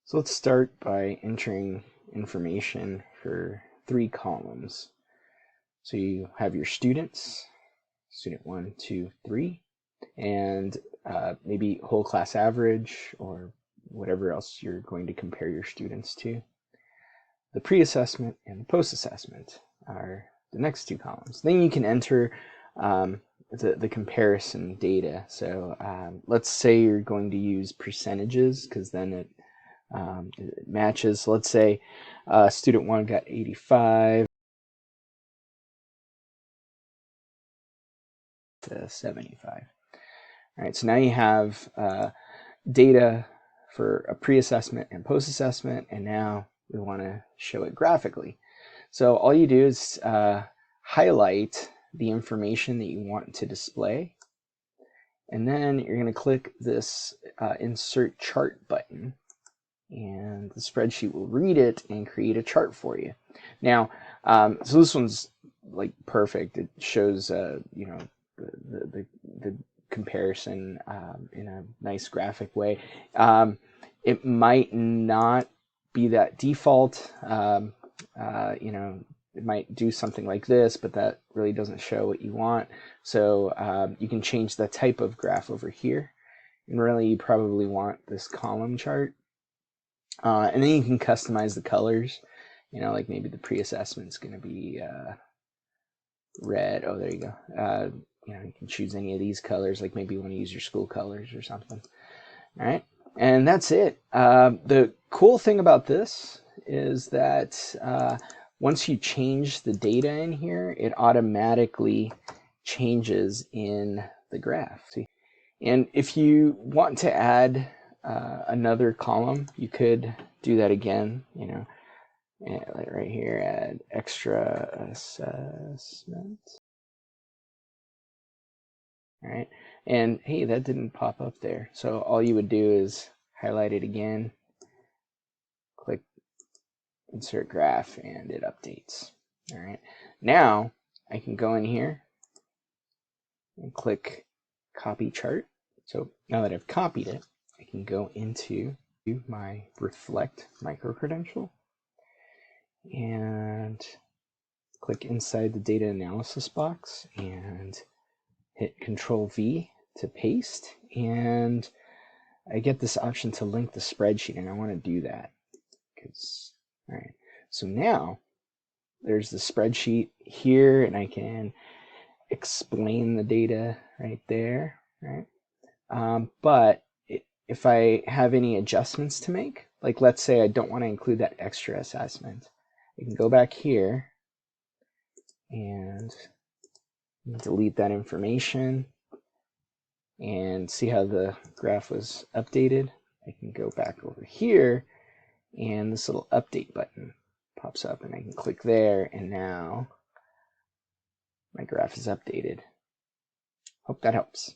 So let's start by entering information for 3 columns. So you have your students, student 1, 2, 3, and maybe whole class average or whatever else you're going to compare your students to. The pre-assessment and the post-assessment are the next 2 columns. Then you can enter the comparison data. So let's say you're going to use percentages because then it matches. So let's say student 1 got 85 to 75. All right, so now you have data for a pre-assessment and post-assessment, and now we want to show it graphically. So all you do is highlight the information that you want to display, and then you're going to click this Insert Chart button, and the spreadsheet will read it and create a chart for you. Now, so this one's like perfect. It shows, you know, the comparison in a nice graphic way. It might not be that default. You know, it might do something like this, but that really doesn't show what you want. So you can change the type of graph over here. And really, you probably want this column chart. And then you can customize the colors. You know, like maybe the pre-assessment's going to be red. Oh, there you go. You know, you can choose any of these colors, like maybe you want to use your school colors or something. All right, and that's it. The cool thing about this is that once you change the data in here, it automatically changes in the graph. See? And if you want to add another column, you could do that again, you know, like right here, add extra assessment. All right, and hey, that didn't pop up there. So all you would do is highlight it again, click insert graph, and it updates. All right, now I can go in here and click copy chart. So now that I've copied it, I can go into my reflect micro-credential and click inside the data analysis box and hit Control V to paste, and I get this option to link the spreadsheet, and I want to do that because, all right, so now there's the spreadsheet here, and I can explain the data right there, right? But if I have any adjustments to make, like let's say I don't want to include that extra assessment, I can go back here and delete that information and see how the graph was updated. I can go back over here and this little update button pops up and I can click there, and now my graph is updated. Hope that helps.